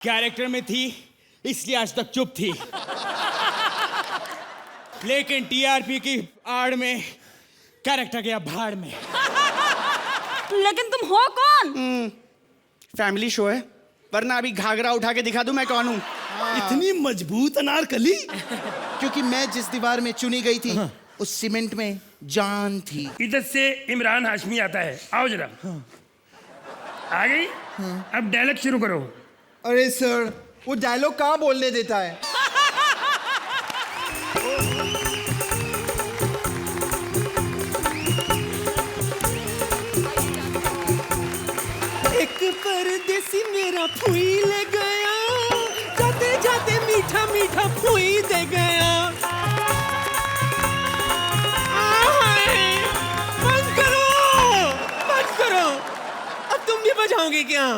Character में थी इसलिए आज तक चुप थी, लेकिन टीआरपी की आड़ में कैरेक्टर गया भाड़ में। लेकिन तुम हो कौन? फैमिली शो है, वरना अभी घाघरा उठा के दिखा दूं मैं कौन हूँ। इतनी मजबूत अनारकली। क्योंकि मैं जिस दीवार में चुनी गई थी उस सीमेंट में जान थी। इधर से इमरान हाशमी आता है, आओ जरा। आ गई? अब डायलॉग शुरू करो। अरे सर, वो डायलॉग कहाँ बोलने देता है? एक परदेसी मेरा फूई ले गया, जाते जाते मीठा मीठा फूई दे गया। बंद करो, बंद करो। अब तुम भी बजाओगे क्या?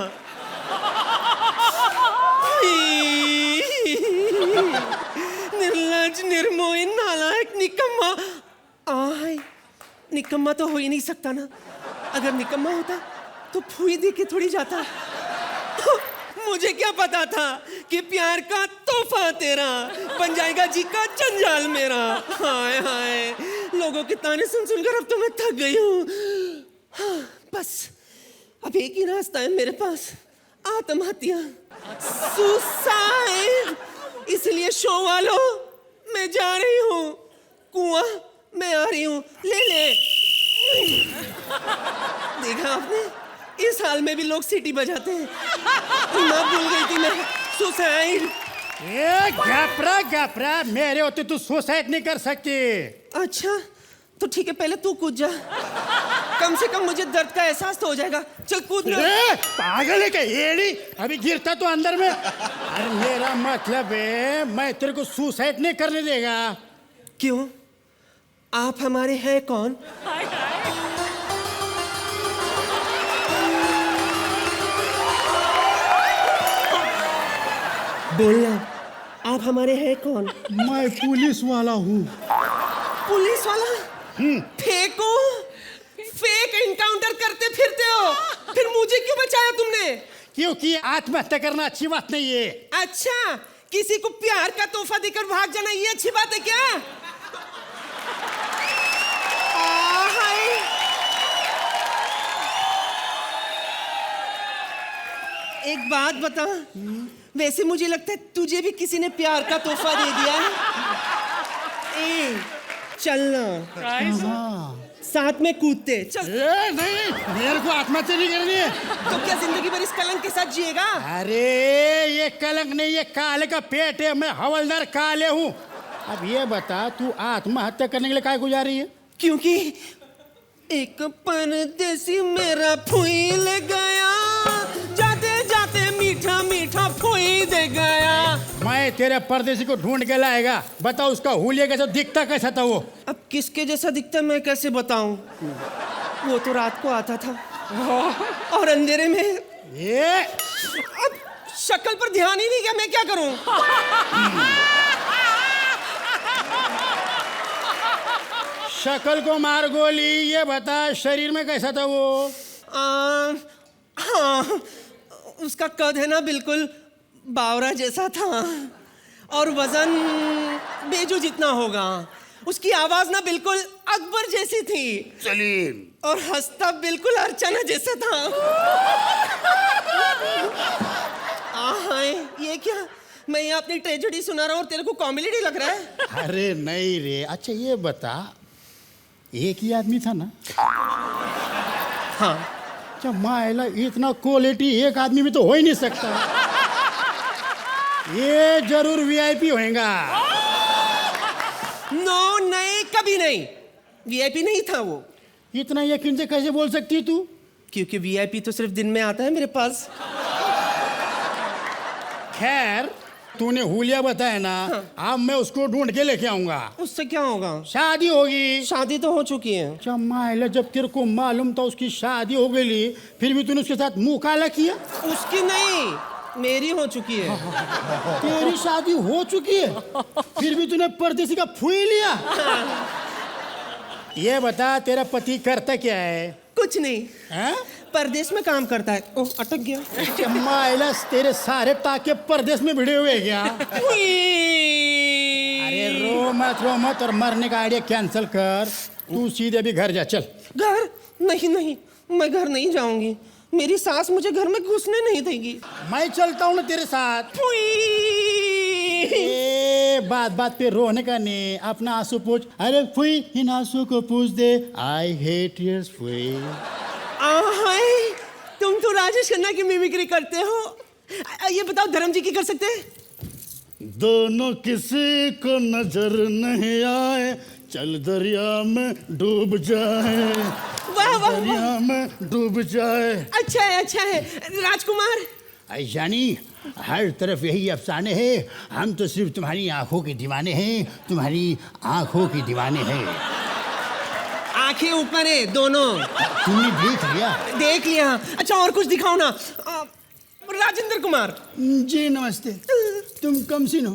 निर्लज, निर्मोही, नालायक, निकम्मा। आय, निकम्मा तो हो ही नहीं सकता ना। अगर निकम्मा होता तो फूई दे के थोड़ी जाता। मुझे क्या पता था कि प्यार का तोहफा तेरा बन जाएगा जी का जंजाल मेरा। हाय हाय, लोगों के ताने सुन सुनकर अब तो मैं थक गई हूँ। हाँ, बस अब एक ही रास्ता है मेरे पास, आत्महत्या, सुसाइड। इसलिए शो वालों, मैं जा रही हूँ। कुआं, मैं आ रही हूँ, ले ले। देखा आपने, इस हाल में भी लोग सीटी बजाते हैं। मैं भूल गई थी, मैं सुसाइड। गपरा मेरे होते तू सुसाइड नहीं कर सकती। अच्छा तो ठीक है, पहले तू कूद जा, कम से कम मुझे दर्द का एहसास तो हो जाएगा। चल कूद ना। पागल है क्या येड़ी? अभी गिरता तो अंदर में। अरे मेरा मतलब है मैं तेरे को सुसाइड नहीं करने देगा। क्यों? आप हमारे हैं कौन? बोलना, आप हमारे हैं कौन? मैं पुलिस वाला हूँ। पुलिस वाला? फेंको, फेक एनकाउंटर करते फिरते हो, फिर मुझे क्यों बचाया तुमने? क्योंकि आत्महत्या करना अच्छी बात नहीं है। अच्छा, किसी को प्यार का तोहफा देकर भाग जाना ये अच्छी बात है क्या? हाय, एक बात बता, वैसे मुझे लगता है तुझे भी किसी ने प्यार का तोहफा दे दिया है। ए, चलना साथ में कूदते चल। नहीं, मेरे को आत्महत्या नहीं करनी है। तो क्या जिंदगी भर इस कलंक के साथ जिएगा? अरे ये कलंक नहीं, ये काले का पेट है। मैं हवलदार काले हूँ। अब ये बता, तू आत्महत्या करने के लिए काय को जा रही है? क्योंकि एक परदेसी मेरा फूई ले गया, जाते जाते मीठा मीठा फूई दे गया। मैं तेरे परदेसी को ढूंढ के लाएगा। बता उसका हुलिया कैसा दिखता, कैसा था वो? अब किसके जैसा दिखता मैं कैसे बताऊं? वो तो रात को आता था और अंधेरे में। ये अब शक्ल पर ध्यान ही नहीं गया, मैं क्या करूं? शक्ल को मार गोली। ये बता शरीर में कैसा था वो? हाँ, उसका कद है ना बिल्कुल बावरा जैसा था, और वजन बेजू जितना होगा। उसकी आवाज ना बिल्कुल अकबर जैसी थी। सलीम। और हंसता बिल्कुल अर्चना जैसा था। हाय, ये क्या? मैं यहाँ अपनी ट्रेजेडी सुना रहा हूँ और तेरे को कॉमेडी लग रहा है? अरे नहीं रे। अच्छा ये बता, एक ही आदमी था ना? हाँ। अच्छा मायला, इतना क्वालिटी एक आदमी में तो हो ही नहीं सकता। ये जरूर वीआईपी होएगा। नो, नहीं, कभी नहीं। वीआईपी नहीं था वो। इतना यकीन से कैसे बोल सकती है तू? क्योंकि वीआईपी तो सिर्फ दिन में आता है मेरे पास। खैर, तूने हुलिया बताया ना। अब मैं उसको ढूंढ के लेके आऊंगा। उससे क्या होगा? शादी होगी। शादी तो हो चुकी है। चमाइला, जब तेरे को मालूम था उसकी शादी हो गई, फिर भी तूने उसके साथ मुंह काला किया। उसकी नहीं, मेरी हो चुकी है। तेरी शादी हो चुकी है, फिर भी तूने परदेसी का फूई लिया। ये बता, तेरा पति करता क्या है? कुछ नहीं, हैं? परदेश में काम करता है। ओह, अटक गया। माइलस तेरे सारे टाके परदेश में भिड़े हुए हैं क्या? अरे रो मत और मरने का आइडिया कैंसिल कर। तू सीधे अभी घर जा, चल। घर? नहीं नहीं, मैं घर नहीं जाऊंगी। मेरी सास मुझे घर में घुसने नहीं देगी। मैं चलता हूँ ना तेरे साथ। ए, बात पे रोने का नहीं, अपना आंसू पूछ। अरे फुई, इन आंसू को पूछ दे। I hate tears फुई। हाय, तुम तो राजेश खन्ना की मिमिक्री करते हो। ये बताओ, धर्म जी की कर सकते हैं? दोनों किसी को नजर नहीं आए, चल दरिया में डूब जाए। वाह वाह दरिया वाह, में डूब जाए। अच्छा है अच्छा है। राजकुमार, जानी, हर तरफ यही अफसाने हैं। हम तो सिर्फ तुम्हारी आंखों के दीवाने हैं, तुम्हारी आंखों के दीवाने हैं। आंखें ऊपर है दोनों। तुमने देख लिया? देख लिया। अच्छा, और कुछ दिखाओ ना। राजेंद्र कुमार जी नमस्ते। तुम कमसिन हो,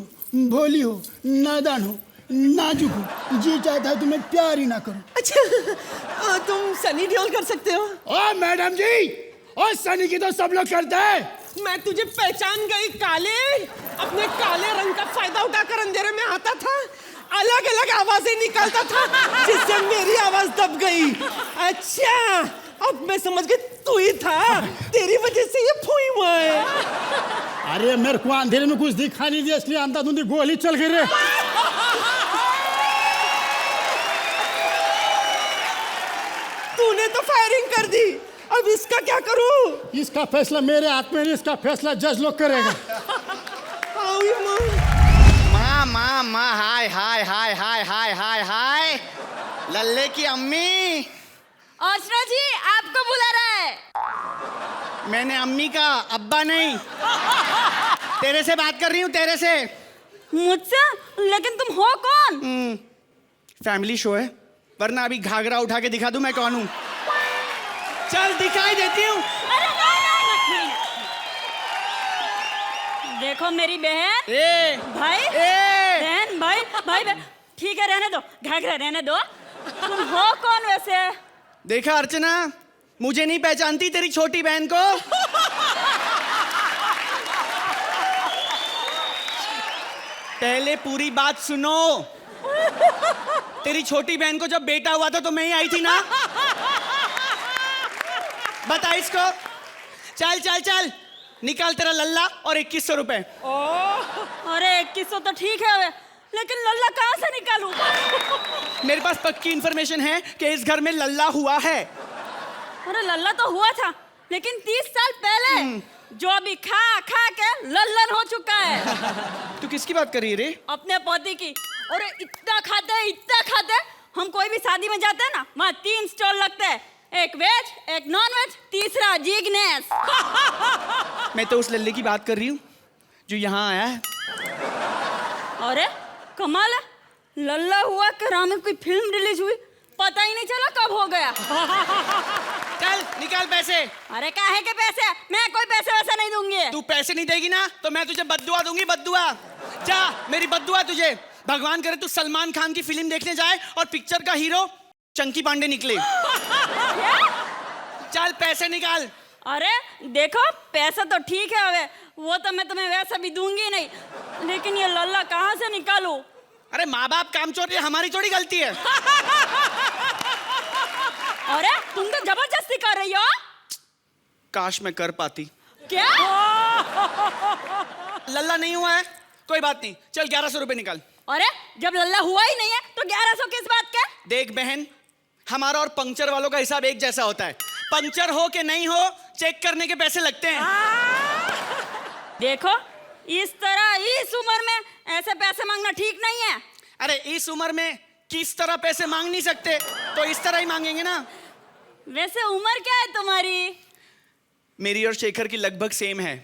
भोली हो, नादान हो, नाजुक हो, जी चाहता है तुम्हें प्यार ही ना करूं। अच्छा, तुम सनी देओल कर सकते हो? ओ मैडम जी, ओ सनी की तो सब लोग करते हैं। मैं तुझे पहचान गई काले। अपने काले रंग का फायदा उठाकर अंधेरे में आता था, अलग अलग आवाजें निकालता था, जिससे मेरी आवाज दब गई। अच्छा, अब मैं समझ गई तू ही था। तेरी वजह से ये फूई हुआ है। अरे मेरे को अंधेरे में कुछ दिखा नहीं दिया, इसलिए अंधाधुंधी गोली चल गई रे। तूने तो फायरिंग कर दी, अब इसका क्या करूं? इसका फैसला मेरे हाथ में नहीं, इसका फैसला जज लोग करेगा। माँ हाय हाय हाय हाय हाय हाय हाय। लल्ले की अम्मी। अर्चना जी आपको बुला रहा है। मैंने अम्मी का, अब्बा नहीं। तेरे से बात कर रही हूँ, तेरे से। मुझसे? लेकिन तुम हो कौन? फैमिली शो है, वरना अभी घाघरा उठा के दिखा दूं मैं कौन हूँ। चल दिखाई देती हूँ। अरे नहीं। देखो मेरी बहन। ए भाई ए बहन भाई ठीक है, रहने दो, घाघरा रहने दो। तुम हो कौन वैसे? देखा अर्चना, मुझे नहीं पहचानती तेरी छोटी बहन को। पहले पूरी बात सुनो। तेरी छोटी बहन को जब बेटा हुआ था तो मैं ही आई थी ना। बता इसको। चल चल चल, निकाल तेरा लल्ला और 2100 रुपए। अरे 2100 तो ठीक है, लेकिन लल्ला कहाँ से निकालूं? मेरे पास पक्की इंफॉर्मेशन है कि इस घर में लल्ला हुआ है। अरे लल्ला तो हुआ था, लेकिन 30 साल पहले, जो अभी खा खा के लल्लन हो चुका है। तू किसकी बात कर रही है रे? अपने पति की। अरे इतना खाते, हम कोई भी शादी में जाते हैं ना, वहाँ 3 स्टॉल लगते हैं, एक वेज, एक नॉन वेज, तीसरा जिग्नेस। मैं तो उस लल्ले की बात कर रही हूँ जो यहाँ आया है। अरे कमाल है, लल्ला हुआ कि राम में कोई फिल्म रिलीज हुई, पता ही नहीं चला कब हो गया। चल निकाल पैसे। अरे काहे के पैसे? मैं कोई पैसे वैसे नहीं दूंगी। तू पैसे नहीं देगी ना तो मैं तुझे बद्दुआ दूंगी, बद्दुआ। जा, मेरी बद्दुआ तुझे। भगवान करे तू सलमान खान की फिल्म देखने जाए और पिक्चर का हीरो चंकी पांडे निकले। चल पैसे निकाल। अरे देखो, पैसा तो ठीक है, अबे वो तो मैं तुम्हें वैसे भी दूंगी नहीं, लेकिन ये लल्ला कहाँ से निकालूं? अरे माँ बाप काम चोर, ये हमारी थोड़ी गलती है। अरे तुम तो जबरदस्ती कर रही हो। काश मैं कर पाती। क्या? लल्ला नहीं हुआ है, कोई बात नहीं, चल 1100 रुपए निकाल। अरे जब लल्ला हुआ ही नहीं है तो 1100 किस बात का? देख बहन, हमारा और पंक्चर वालों का हिसाब एक जैसा होता है। पंक्चर हो कि नहीं हो, चेक करने के पैसे लगते हैं। देखो, इस तरह इस उम्र में ऐसे पैसे मांगना ठीक नहीं है। अरे इस उम्र में किस तरह पैसे मांग नहीं सकते, तो इस तरह ही मांगेंगे ना। वैसे उम्र क्या है तुम्हारी? मेरी और शेखर की लगभग सेम है,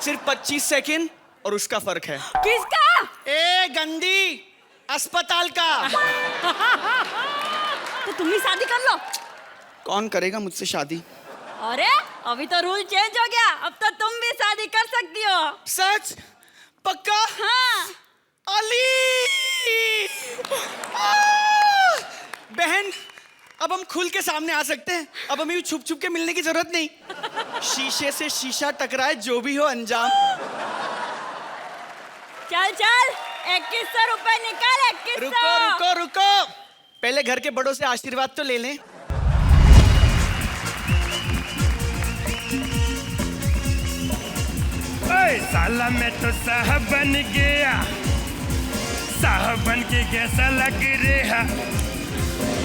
सिर्फ 25 सेकंड और उसका फर्क है। किसका? ए गंदी, अस्पताल का। तो तुम ही शादी कर लो। कौन करेगा मुझसे शादी? अरे अभी तो रूल चेंज हो गया, अब तो तुम भी शादी कर सकती हो। सच? पक्का? हाँ। अली! बहन, अब हम खुल के सामने आ सकते हैं। अब हमें छुप छुप के मिलने की जरूरत नहीं। शीशे से शीशा टकराए, जो भी हो अंजाम। चल चल 2100 रुपए निकाल, 2100। रुको रुको रुको, पहले घर के बड़ों से आशीर्वाद तो ले लें। ओए साला मैं तो साहब बन गया, साहब बन के कैसा लग रहा।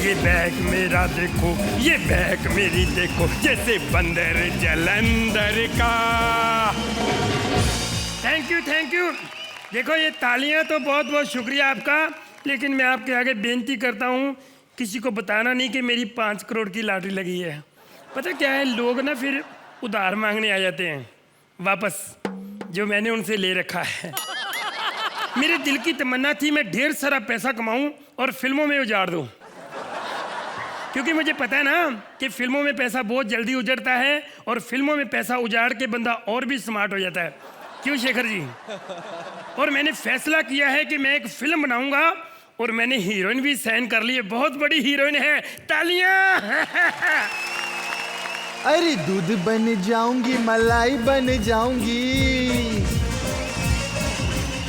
ये बैग मेरा देखो, ये बैग मेरी देखो, जैसे बंदर जलंधर का। Thank you thank you. देखो ये तालियां तो बहुत बहुत शुक्रिया आपका, लेकिन मैं आपके आगे बेनती करता हूँ, किसी को बताना नहीं कि मेरी 5 करोड़ की लॉटरी लगी है। पता क्या है, लोग ना फिर उधार मांगने आ जाते हैं वापस, जो मैंने उनसे ले रखा है। मेरे दिल की तमन्ना थी मैं ढेर सारा पैसा कमाऊं और फिल्मों में उजाड़ दूं, क्योंकि मुझे पता है ना कि फिल्मों में पैसा बहुत जल्दी उजड़ता है और फिल्मों में पैसा उजाड़ के बंदा और भी स्मार्ट हो जाता है। क्यों शेखर जी? और मैंने फैसला किया है कि मैं एक फिल्म बनाऊंगा और मैंने हीरोइन भी साइन कर ली है। बहुत बड़ी हीरोइन है, तालियां। अरे दूध बन जाऊंगी, मलाई बन जाऊंगी।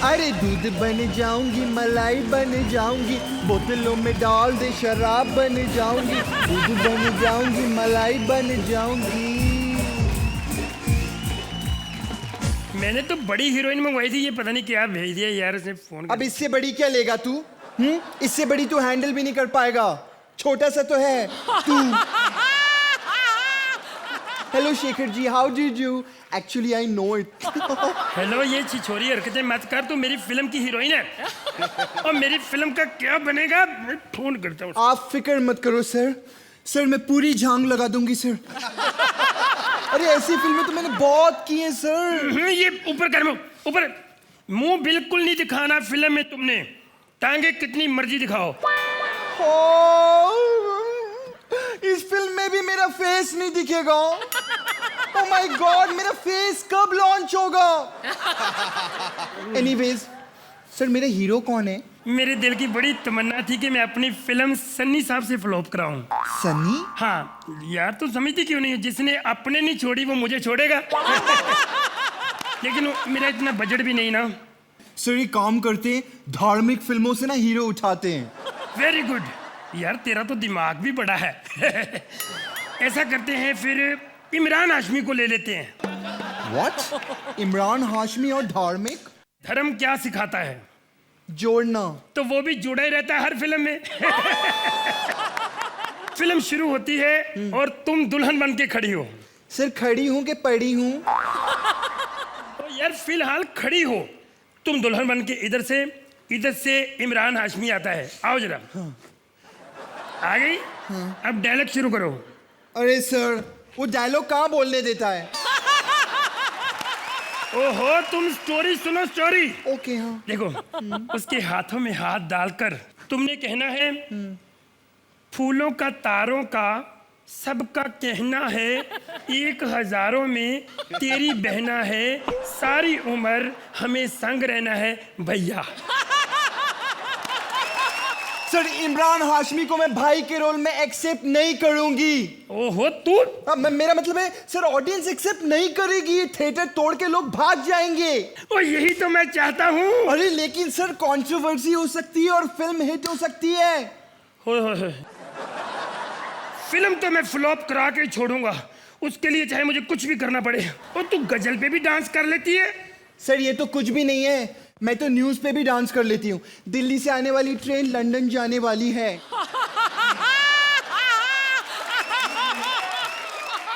अरे दूध बन जाऊंगी, मलाई बन जाऊंगी, बोतलों में डाल दे शराब बन जाऊंगी। दूध बन जाऊंगी, मलाई बन जाऊंगी। मैंने तो बड़ी हीरोइन मंगवाई थी, ये पता नहीं क्या भेज दिया यार उसने फोन। अब इससे बड़ी क्या लेगा तू? इससे बड़ी तू हैंडल भी नहीं कर पाएगा, छोटा सा तो है तू। Hello Shekhar ji, how did you? Actually I know it. Hello, ये छिछोरी हरकतें मत कर, तू मेरी फिल्म की हीरोइन है और मेरी फिल्म का क्या बनेगा मैं फोन करता हूँ। आप फिक्र मत करो सर, सर मैं पूरी झांग लगा दूंगी सर। अरे ऐसी फिल्में तो मैंने बहुत की हैं सर। ये ऊपर कर, ऊपर मुंह बिल्कुल नहीं दिखाना फिल्म में तुमने, टांगे कितनी मर्जी दिखाओ। इस फिल्म में भी मेरा फेस नहीं दिखेगा। ओह माय गॉड, मेरा फेस कब लॉन्च होगा? एनीवेज सर, मेरा हीरो कौन है? मेरे दिल की बड़ी तमन्ना थी कि मैं अपनी फिल्म सन्नी साहब से फ्लॉप कराऊं। सनी? हाँ यार, तू समझती क्यों नहीं? जिसने अपने नहीं छोड़ी वो मुझे छोड़ेगा। लेकिन मेरा इतना बजट भी नहीं ना। सर ये काम करते हैं, धार्मिक फिल्मों से ना हीरो उठाते हैं। वेरी गुड यार, तेरा तो दिमाग भी बड़ा है। ऐसा करते हैं फिर इमरान हाशमी को ले लेते हैं। व्हाट? इमरान हाशमी और धार्मिक? धर्म क्या सिखाता है? जोड़ना। तो वो भी जुड़ा ही रहता है हर फिल्म में। फिल्म शुरू होती है और तुम दुल्हन बन के खड़ी हो। सर खड़ी हूं कि पड़ी हूं? तो यार फिलहाल खड़ी हो, तुम दुल्हन बन के इधर से इमरान हाशमी आता है। आओ जरा। आ गई? अब डायलॉग शुरू करो। अरे सर, वो डायलॉग कहाँ बोलने देता है? ओहो, तुम स्टोरी सुनो, स्टोरी। ओके हाँ। देखो, उसके हाथों में हाथ डालकर तुमने कहना है, फूलों का तारों का सबका कहना है, 1000 में तेरी बहना है, सारी उम्र हमें संग रहना है भैया। सर इमरान हाशमी को मैं भाई के रोल में एक्सेप्ट नहीं करूंगी। ओहो तू। मेरा मतलब है सर, ऑडियंस एक्सेप्ट नहीं करेगी, थिएटर तोड़ के लोग भाग जाएंगे। ओ यही तो मैं चाहता हूँ। अरे लेकिन सर कंट्रोवर्सी हो सकती है और फिल्म हिट हो सकती है। हो। फिल्म तो मैं फ्लॉप करा के छोड़ूंगा, उसके लिए चाहे मुझे कुछ भी करना पड़े। और तू गजल पे भी डांस कर लेती है। सर ये तो कुछ भी नहीं है, मैं तो न्यूज पे भी डांस कर लेती हूँ। दिल्ली से आने वाली ट्रेन लंदन जाने वाली है।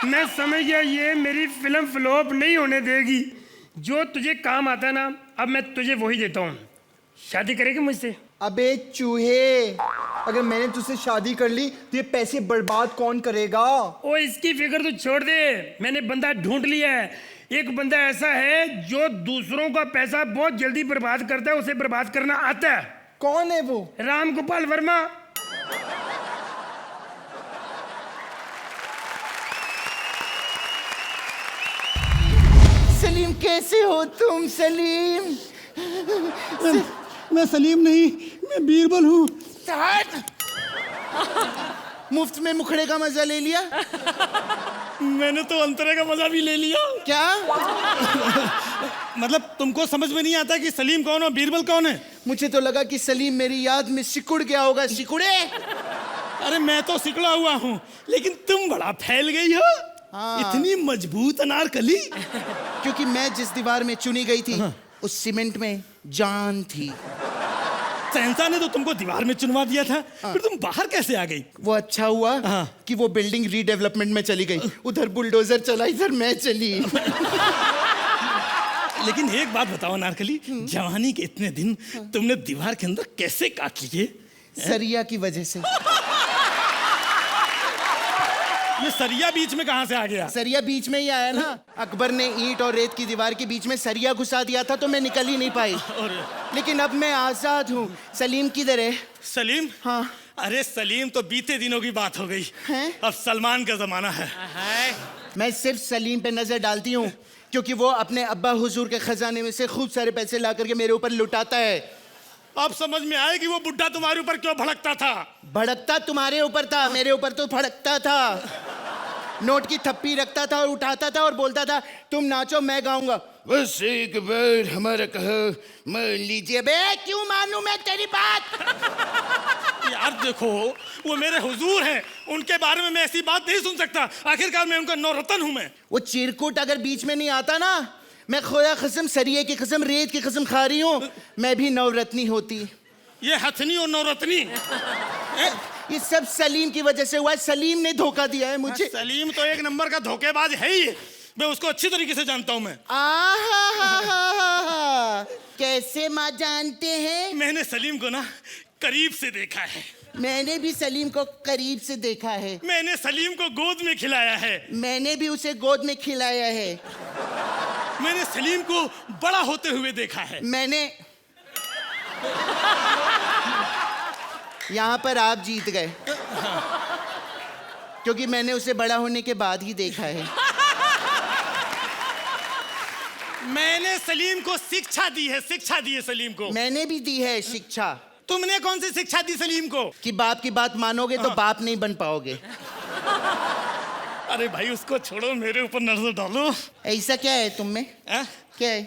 मैं समझ गया, ये मेरी फिल्म फ्लॉप नहीं होने देगी। जो तुझे काम आता है ना, अब मैं तुझे वही देता हूँ। शादी करेगी मुझसे? अबे चूहे, अगर मैंने तुझसे शादी कर ली तो ये पैसे बर्बाद कौन करेगा? ओ इसकी फिक्र तो छोड़ दे, मैंने बंदा ढूंढ लिया है। एक बंदा ऐसा है जो दूसरों का पैसा बहुत जल्दी बर्बाद करता है, उसे बर्बाद करना आता है। कौन है वो? राम गोपाल वर्मा। सलीम कैसे हो तुम? सलीम? मैं सलीम नहीं, मैं बीरबल हूँ। मुफ्त में मुखड़े का मजा ले लिया। मैंने तो अंतरे का मजा भी ले लिया। क्या? मतलब तुमको समझ में नहीं आता कि सलीम कौन और बीरबल कौन है? मुझे तो लगा कि सलीम मेरी याद में सिकुड़ गया होगा। सिकुड़े? अरे मैं तो सिकड़ा हुआ हूँ, लेकिन तुम बड़ा फैल गई हो। हाँ। इतनी मजबूत अनारकली। क्योंकि मैं जिस दीवार में चुनी गई थी उस सीमेंट में जान थी। सहनसा ने तो तुमको दीवार में चुनवा दिया था, फिर तुम बाहर कैसे आ गई? वो अच्छा हुआ कि वो बिल्डिंग रीडेवलपमेंट में चली गई। उधर बुलडोजर चला, इधर मैं चली। लेकिन एक बात बताओ अनारकली, जवानी के इतने दिन तुमने दीवार के अंदर कैसे काट लिए? सरिया की वजह से। ये सरिया बीच में कहाँ से आ गया? सरिया बीच में ही आया ना। अकबर ने ईंट और रेत की दीवार के बीच में सरिया घुसा दिया था तो मैं निकल ही नहीं पाई। लेकिन अब मैं आजाद हूँ। सलीम किधर है? सलीम? हाँ। अरे सलीम तो बीते दिनों की बात हो गई हैं? अब सलमान का जमाना है। मैं सिर्फ सलीम पे नजर डालती हूँ क्योंकि वो अपने अब्बा हुजूर के खजाने में से खूब सारे पैसे ला करके मेरे ऊपर लुटाता है। अब समझ में आया कि वो बुड्ढा तुम्हारे ऊपर क्यों भड़कता था। भड़कता तुम्हारे ऊपर था, मेरे ऊपर तो भड़कता था। नोट की थप्पी रखता था और उठाता था और बोलता था तुम नाचो मैं गाऊंगा। बस एक बार हमारा कहो मान लीजिए। बे क्यों मानूं मैं तेरी बात? यार देखो, वो मेरे हुजूर हैं, उनके बारे में मैं ऐसी बात नहीं सुन सकता। आखिरकार मैं उनका नौरतन हूं। मैं वो चिरकुट अगर बीच में नहीं आता ना, मैं खोया कसम, सरिये की कसम, रेत की कसम खा रही हूँ, मैं भी नवरत्नी होती। ये हथनी और नौरत्नी ये सब सलीम की वजह से हुआ है। सलीम ने धोखा दिया है मुझे। सलीम तो एक नंबर का धोखेबाज है ही। मैं उसको अच्छी तरीके से जानता हूँ। मैं कैसे माँ जानते हैं? मैंने सलीम को ना करीब से देखा है। मैंने भी सलीम को करीब से देखा है। मैंने सलीम को गोद में खिलाया है। मैंने भी उसे गोद में खिलाया है। मैंने सलीम को बड़ा होते हुए देखा है। मैंने यहाँ पर आप जीत गए क्योंकि मैंने उसे बड़ा होने के बाद ही देखा है। मैंने सलीम को शिक्षा दी है। शिक्षा दी है सलीम को। मैंने भी दी है शिक्षा। तुमने कौन सी शिक्षा दी सलीम को? कि बाप की बात मानोगे तो बाप नहीं बन पाओगे। अरे भाई उसको छोड़ो, मेरे ऊपर नजर डालो। ऐसा क्या है तुम में? क्या है?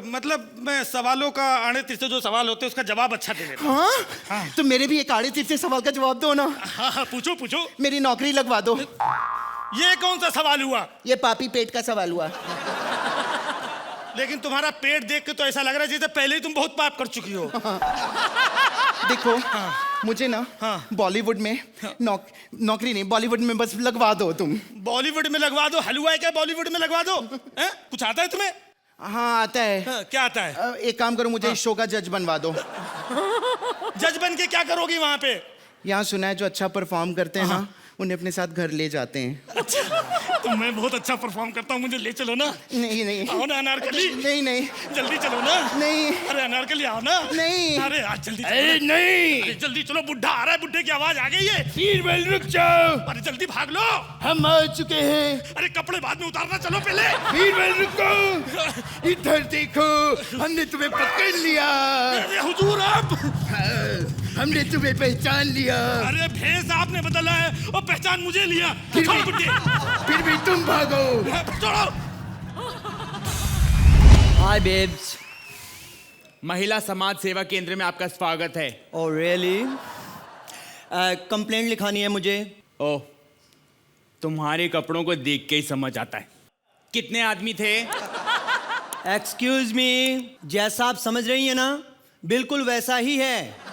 मतलब मैं सवालों का आड़े तिरछे जो सवाल होते हैं उसका जवाब अच्छा दे देता हूं। हाँ? तो मेरे भी एक आड़े तिरछे सवाल का जवाब दो ना। हाँ, पूछो पूछो। मेरी नौकरी लगवा दो। ये कौन सा सवाल हुआ? ये पापी पेट का सवाल हुआ। लेकिन तुम्हारा पेट देख के तो ऐसा लग रहा है जैसे पहले ही तुम बहुत पाप कर चुकी हो। देखो मुझे ना बॉलीवुड में नौकरी नहीं, बॉलीवुड में बस लगवा दो तुम। बॉलीवुड में लगवा दो? हलवा है क्या बॉलीवुड में लगवा दो? कुछ आता है तुम्हें? हाँ आता है। क्या आता है? एक काम करो, मुझे इस शो का जज बनवा दो। जज बन के क्या करोगी वहां पे? यहाँ सुना है जो अच्छा परफॉर्म करते हैं ना उन्हें अपने साथ घर ले जाते हैं। अच्छा, तो मैं बहुत अच्छा परफॉर्म करता हूँ, मुझे ले चलो ना। नहीं नहीं। आओ ना अनारकली। नहीं नहीं। जल्दी चलो ना। नहीं। अरे अनारकली आओ ना। नहीं। अरे आज जल्दी चलो। नहीं। अरे जल्दी चलो, बुड्ढा आ रहा है, बुड्ढे की आवाज आ गई है। बीरबल रुक जाओ, अरे जल्दी भाग लो। हम आ चुके हैं। अरे कपड़े बाद में उतारना, चलो पहले। बीरबल रुको, इधर देखो, हमने तुम्हें पकड़ लिया। अरे हुजूर आप। हमने तुम्हें पहचान लिया। अरे भेष आपने बदला है और पहचान मुझे लिया। फिर भी तुम भागो। छोड़ो। हाय बेब्स, महिला समाज सेवा केंद्र में आपका स्वागत है। Oh really? कंप्लेंट लिखानी है मुझे। ओह, तुम्हारे कपड़ों को देख के ही समझ आता है। कितने आदमी थे? एक्सक्यूज मी, जैसा आप समझ रही हैं ना बिल्कुल वैसा ही है।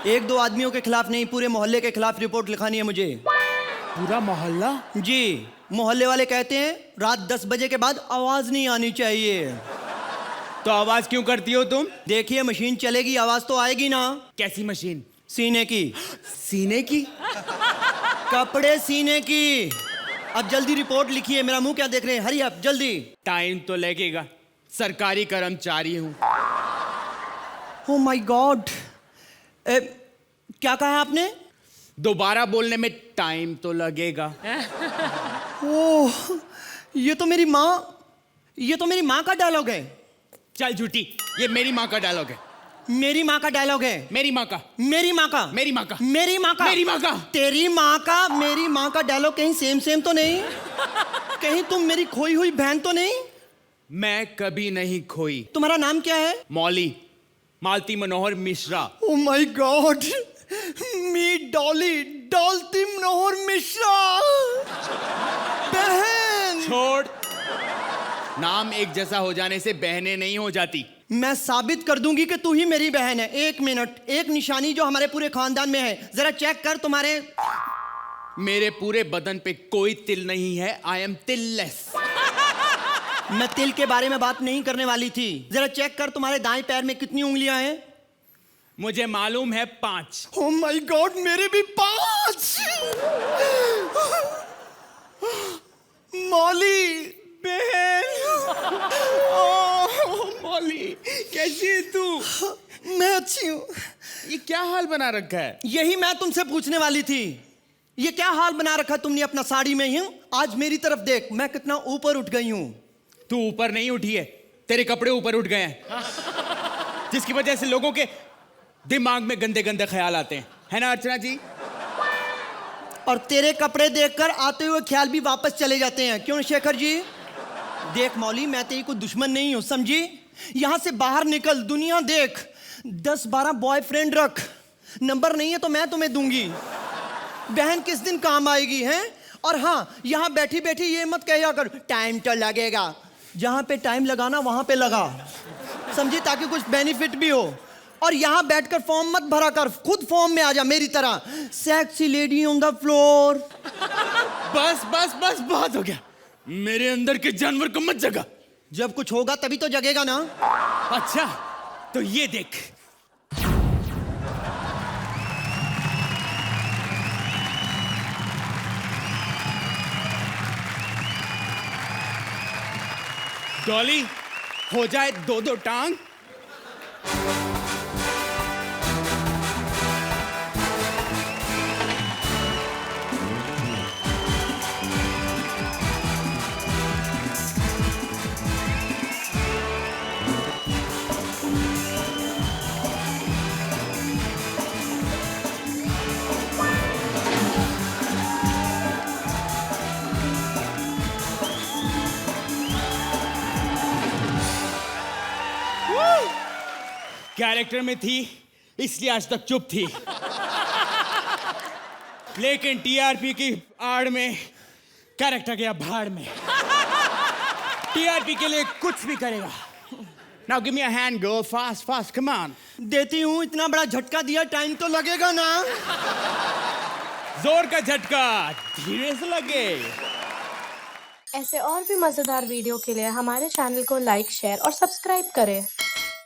एक दो आदमियों के खिलाफ नहीं, पूरे मोहल्ले के खिलाफ रिपोर्ट लिखानी है मुझे। पूरा मोहल्ला? जी, मोहल्ले वाले कहते हैं रात 10 बजे के बाद आवाज नहीं आनी चाहिए। तो आवाज क्यों करती हो तुम? देखिए मशीन चलेगी, आवाज तो आएगी ना। कैसी मशीन? सीने की। सीने की? कपड़े सीने की। अब जल्दी रिपोर्ट लिखिए, मेरा मुंह क्या देख रहे हैं, हरी अप जल्दी। टाइम तो लगेगा, सरकारी कर्मचारी हूँ। ओह माय गॉड, क्या कहा आपने? दोबारा बोलने में टाइम तो लगेगा। ओह, ये तो मेरी माँ का डायलॉग है। चल झूठी, ये मेरी माँ का डायलॉग है। मेरी माँ का डायलॉग है। मेरी माँ का। मेरी माँ का। मेरी माँ का। मेरी माँ का। मेरी माँ का। तेरी माँ का मेरी माँ का डायलॉग कहीं सेम तो नहीं? कहीं तुम मेरी खोई हुई बहन तो नहीं? मैं कभी नहीं खोई। तुम्हारा नाम क्या है? मौली, मालती मनोहर मिश्रा। ओ माय गॉड, मी डॉली, डॉल्टी मनोहर मिश्रा। बहन। छोड़, नाम एक जैसा हो जाने से बहनें नहीं हो जाती। मैं साबित कर दूंगी कि तू ही मेरी बहन है। एक मिनट, एक निशानी जो हमारे पूरे खानदान में है, जरा चेक कर। तुम्हारे मेरे पूरे बदन पे कोई तिल नहीं है। आई एम तिललेस। मैं तिल के बारे में बात नहीं करने वाली थी। जरा चेक कर तुम्हारे दाएं पैर में कितनी उंगलियां हैं? मुझे मालूम है 5। ओ माय गॉड, मेरे भी 5। मौली बहन। मौली, कैसी है तू? मैं अच्छी हूँ। ये क्या हाल बना रखा है? यही मैं तुमसे पूछने वाली थी। ये क्या हाल बना रखा तुमने अपना साड़ी में ही? आज मेरी तरफ देख, मैं कितना ऊपर उठ गई हूँ। तू ऊपर नहीं उठी है, तेरे कपड़े ऊपर उठ गए हैं, जिसकी वजह से लोगों के दिमाग में गंदे गंदे ख्याल आते हैं, है ना अर्चना जी? और तेरे कपड़े देखकर आते हुए ख्याल भी वापस चले जाते हैं, क्यों शेखर जी? देख मौली, मैं तेरी कोई दुश्मन नहीं हूं, समझी? यहां से बाहर निकल, दुनिया देख, 10-12 बॉयफ्रेंड रख, नंबर नहीं है तो मैं तुम्हें दूंगी। बहन किस दिन काम आएगी, हैं? और हाँ, यहां बैठी बैठी ये मत कहिया कर टाइम तो लगेगा। जहां पे टाइम लगाना वहां पे लगा, समझी? ताकि कुछ बेनिफिट भी हो। और यहां बैठकर फॉर्म मत भरा कर, खुद फॉर्म में आ जा मेरी तरह। Sexy lady on the floor. बस बस बस, बहुत हो गया। मेरे अंदर के जानवर को मत जगा। जब कुछ होगा तभी तो जगेगा ना। अच्छा, तो ये देख। डॉली, हो जाए 2-2 टांग। कैरेक्टर में थी इसलिए आज तक चुप थी, लेकिन टीआरपी की आड़ में कैरेक्टर गया भाड़ में। टीआरपी के लिए कुछ भी करेगा। Now give me a hand girl, fast fast, come on. देती हूँ, इतना बड़ा झटका दिया, टाइम तो लगेगा ना। जोर का झटका, धीरे से लगे। ऐसे और भी मजेदार वीडियो के लिए हमारे चैनल को लाइक, शेयर और सब्सक्राइब करें।